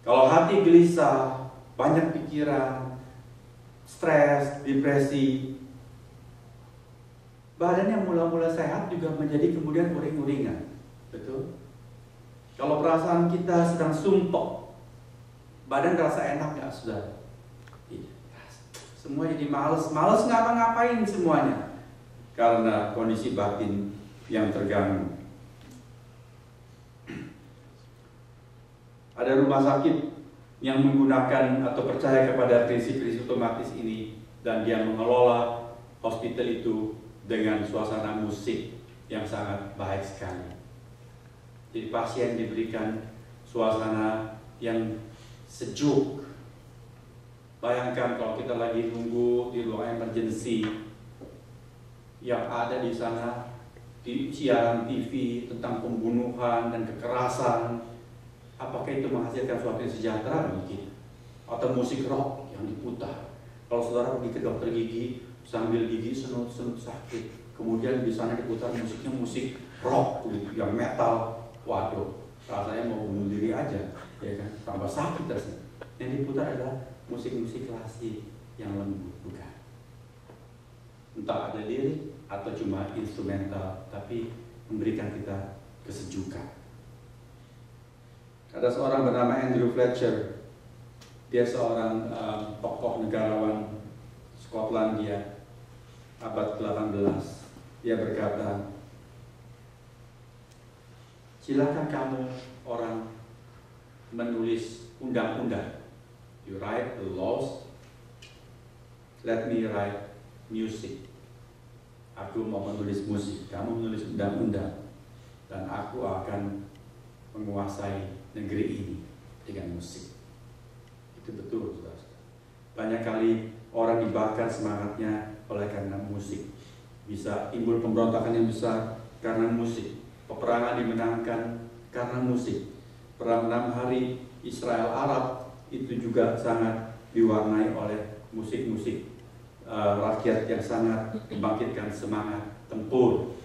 Kalau hati gelisah, banyak pikiran, stres, depresi, badan yang mula-mula sehat juga menjadi kemudian uring-uringan. Betul? Kalau perasaan kita sedang sumpek, badan terasa enak nggak, saudara? Semua jadi males ngapa-ngapain semuanya. Karena kondisi batin yang terganggu. Ada rumah sakit yang menggunakan atau percaya kepada prinsip-prinsip otomatis ini, dan dia mengelola hospital itu dengan suasana musik yang sangat baik sekali. Jadi pasien diberikan suasana yang sejuk. Bayangkan kalau kita lagi nunggu di ruang emergency, yang ada di sana di siaran TV tentang pembunuhan dan kekerasan, apakah itu menghasilkan suatu yang sejahtera bagi kita? Atau musik rock yang diputar. Kalau saudara pergi ke dokter gigi sambil gigi senut-senut sakit, kemudian di sana diputar musiknya musik rock yang metal, waduh, rasanya mau bunuh diri aja, ya kan? Tambah sakit rasanya. Yang diputar adalah musik-musik klasik yang lembut, bukan? Entah ada lirik atau cuma instrumental, tapi memberikan kita kesejukan. Ada seorang bernama Andrew Fletcher. Dia seorang tokoh negarawan Skotlandia abad ke-18. Dia berkata, silakan kamu orang menulis undang-undang. You write the laws, let me write music. Aku mau menulis musik, kamu menulis undang-undang, dan aku akan menguasai negeri ini dengan musik. Itu betul, saudara. Banyak kali orang dibakar semangatnya oleh karena musik. Bisa timbul pemberontakan yang besar karena musik. Peperangan dimenangkan karena musik. Perang 6 hari Israel Arab itu juga sangat diwarnai oleh musik-musik rakyat yang sangat membangkitkan semangat tempur.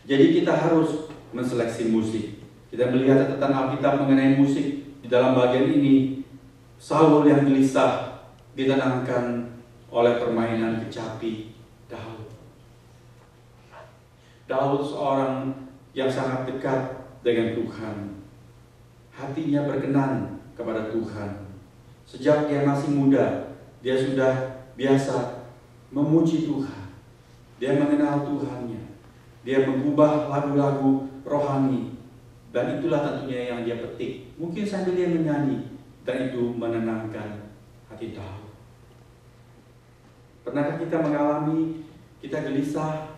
Jadi kita harus menseleksi musik. Kita melihat catatan Alkitab mengenai musik. Di dalam bagian ini, Saul yang gelisah ditenangkan oleh permainan kecapi Daud. Daud seorang yang sangat dekat dengan Tuhan. Hatinya berkenan kepada Tuhan. Sejak dia masih muda, dia sudah biasa memuji Tuhan. Dia mengenal Tuhannya. Dia mengubah lagu-lagu rohani. Dan itulah tentunya yang dia petik. Mungkin sambil dia menyanyi. Dan itu menenangkan hati Daud. Pernahkah kita mengalami, kita gelisah,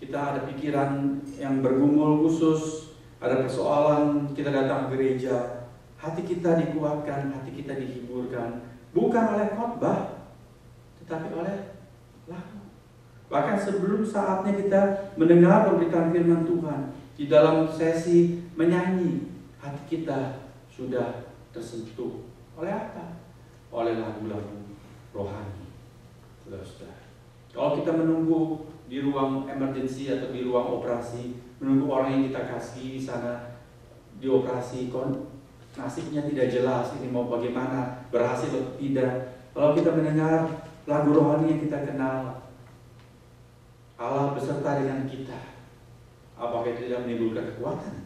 kita ada pikiran yang bergumul khusus, ada persoalan, kita datang ke gereja, hati kita dikuatkan, hati kita dihiburkan, bukan oleh khotbah, tetapi oleh lagu. Bahkan sebelum saatnya kita mendengar pemberitaan firman Tuhan, di dalam sesi menyanyi, hati kita sudah tersentuh. Oleh apa? Oleh lagu-lagu rohani. Saudara-saudara, kalau kita menunggu di ruang emergency atau di ruang operasi, menunggu orang yang kita kasih di sana dioperasi, nasibnya tidak jelas, ini mau bagaimana, berhasil atau tidak. Kalau kita mendengar lagu rohani yang kita kenal, Allah beserta dengan kita, apakah itu tidak menimbulkan kekuatan?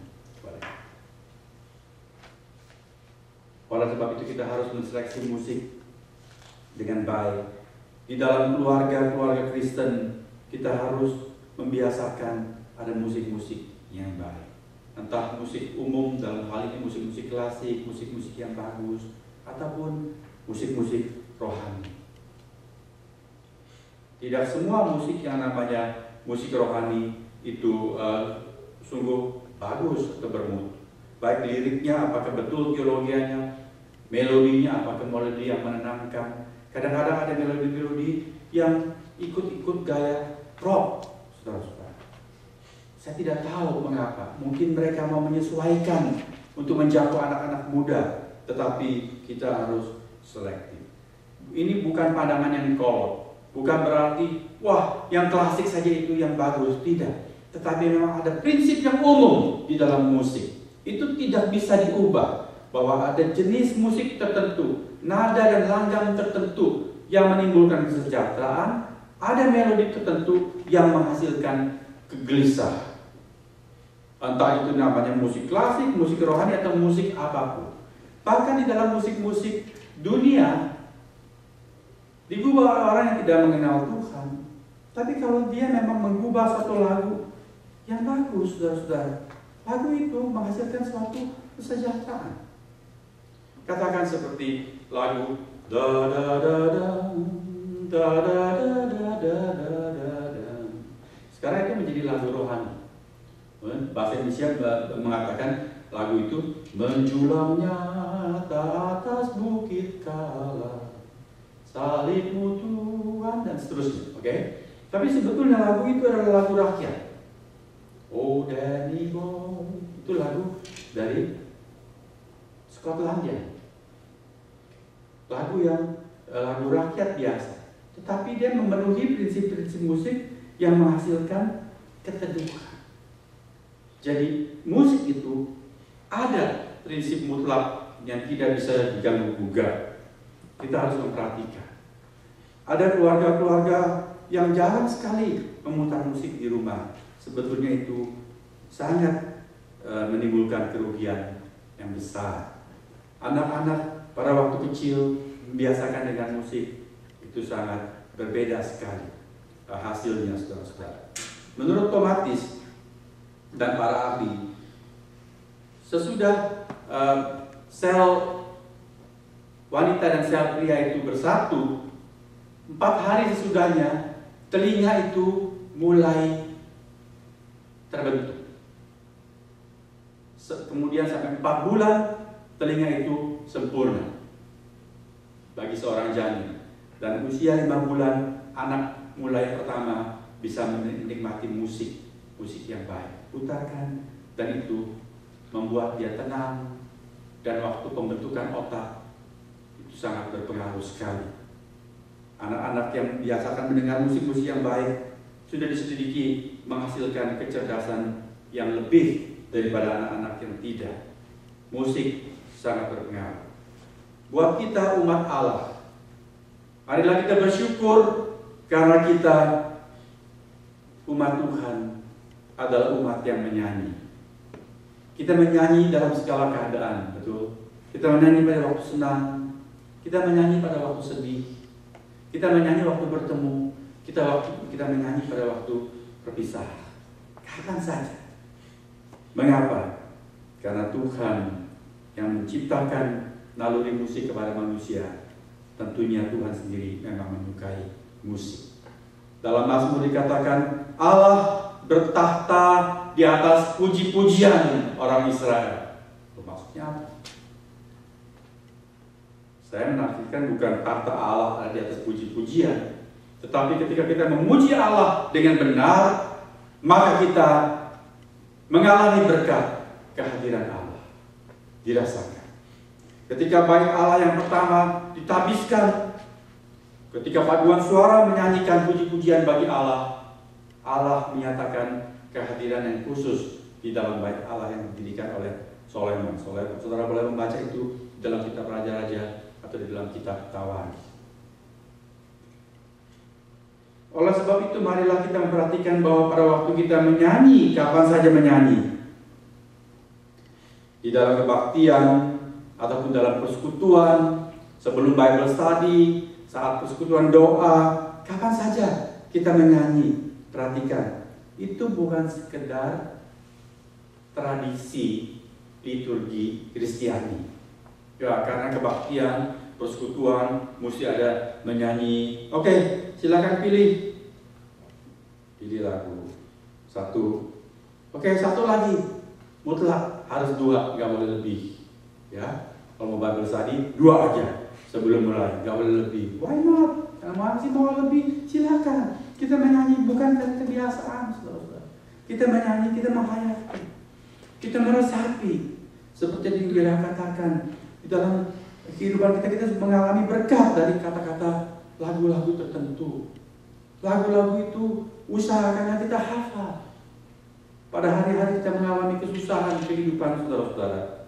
Oleh sebab itu kita harus menseleksi musik dengan baik. Di dalam keluarga Kristen, kita harus membiasakan ada musik-musik yang baik. Entah musik umum, dalam hal ini musik-musik klasik, musik-musik yang bagus, ataupun musik-musik rohani. Tidak semua musik yang namanya musik rohani itu sungguh bagus atau bermutu. Baik liriknya, apakah betul teologianya, melodinya, apakah melodi yang menenangkan. Kadang-kadang ada melodi-melodi yang ikut-ikut gaya rock, saudara-saudara. Saya tidak tahu mengapa. Mungkin mereka mau menyesuaikan untuk menjangkau anak-anak muda, tetapi kita harus selektif. Ini bukan pandangan yang kolot, bukan berarti wah yang klasik saja itu yang bagus, tidak. Tetapi memang ada prinsip yang umum di dalam musik. Itu tidak bisa diubah. bahwa ada jenis musik tertentu, nada dan langgam tertentu yang menimbulkan kesejahteraan, ada melodi tertentu yang menghasilkan kegelisahan. Entah itu namanya musik klasik, musik rohani, atau musik apapun. Bahkan di dalam musik-musik dunia digubah oleh orang yang tidak mengenal Tuhan. Tapi kalau dia memang mengubah satu lagu yang bagus, saudara-saudara, lagu itu menghasilkan suatu kesejahteraan. Katakan seperti lagu da da da da da da da da da da da. Sekarang itu menjadi lagu rohani. Bahasa Indonesia mengatakan lagu itu menjulang nyata atas bukit kala, salibmu Tuhan, dan seterusnya. Oke? Tapi sebetulnya lagu itu adalah lagu rakyat. Oh Danny Boy, itu lagu dari Skotlandia. Lagu yang lagu rakyat biasa. Tetapi dia memenuhi prinsip-prinsip musik yang menghasilkan keteduhan. Jadi musik itu ada prinsip mutlak yang tidak bisa diganggu-gugat. Kita harus memperhatikan. Ada keluarga-keluarga yang jarang sekali memutar musik di rumah. Sebetulnya itu sangat menimbulkan kerugian yang besar. Anak-anak pada waktu kecil membiasakan dengan musik, itu sangat berbeda sekali hasilnya, saudara-saudara. Menurut Tomatis dan para ahli, sesudah sel wanita dan sel pria itu bersatu, 4 hari sesudahnya telinga itu mulai terbentuk. Kemudian sampai 4 bulan telinga itu sempurna bagi seorang janin. Dan usia 5 bulan anak mulai pertama bisa menikmati musik yang baik. Putarkan, dan itu membuat dia tenang, dan waktu pembentukan otak itu sangat berpengaruh sekali. Anak-anak yang biasakan mendengar musik-musik yang baik sudah diselidiki menghasilkan kecerdasan yang lebih daripada anak-anak yang tidak. Musik sangat berpengaruh. Buat kita umat Allah, marilah kita bersyukur karena kita umat Tuhan adalah umat yang menyanyi. Kita menyanyi dalam segala keadaan, betul. Kita menyanyi pada waktu senang, kita menyanyi pada waktu sedih, kita menyanyi waktu bertemu, kita menyanyi pada waktu berpisah. Kapan saja. Mengapa? Karena Tuhan yang menciptakan naluri musik kepada manusia, tentunya Tuhan sendiri memang menyukai musik. Dalam Mazmur dikatakan Allah bertahta di atas puji-pujian orang Israel. Maksudnya apa? Saya menafsirkan bukan tahta Allah di atas puji-pujian, tetapi ketika kita memuji Allah dengan benar, maka kita mengalami berkat kehadiran Allah. Dirasakan. Ketika baik Allah yang pertama ditabiskan, ketika paduan suara menyanyikan puji-pujian bagi Allah, Allah menyatakan kehadiran yang khusus di dalam bait Allah yang didirikan oleh Solomon. Saudara boleh membaca itu dalam kitab Raja-Raja atau di dalam kitab Tawarikh. Oleh sebab itu, marilah kita memperhatikan bahwa pada waktu kita menyanyi, kapan saja menyanyi, di dalam kebaktian ataupun dalam persekutuan, sebelum Bible study, saat persekutuan doa, kapan saja kita menyanyi. Perhatikan, itu bukan sekedar tradisi liturgi Kristiani. Ya, karena kebaktian, persekutuan, mesti ada menyanyi. Oke, silakan pilih lagu satu. Oke, satu lagi, mutlak harus 2, nggak boleh lebih. Ya, kalau mau Bible study 2 aja sebelum mulai, nggak boleh lebih. Why not? Kalau masih mau lebih, silakan. Kita menyanyi bukan kebiasaan, saudara-saudara. Kita menyanyi, kita menghayati, kita meresapi. Seperti yang Gira katakan, di dalam kehidupan kita mengalami berkat dari kata-kata lagu-lagu tertentu. Lagu-lagu itu usahakannya kita hafal. Pada hari-hari kita mengalami kesusahan kehidupan, saudara-saudara.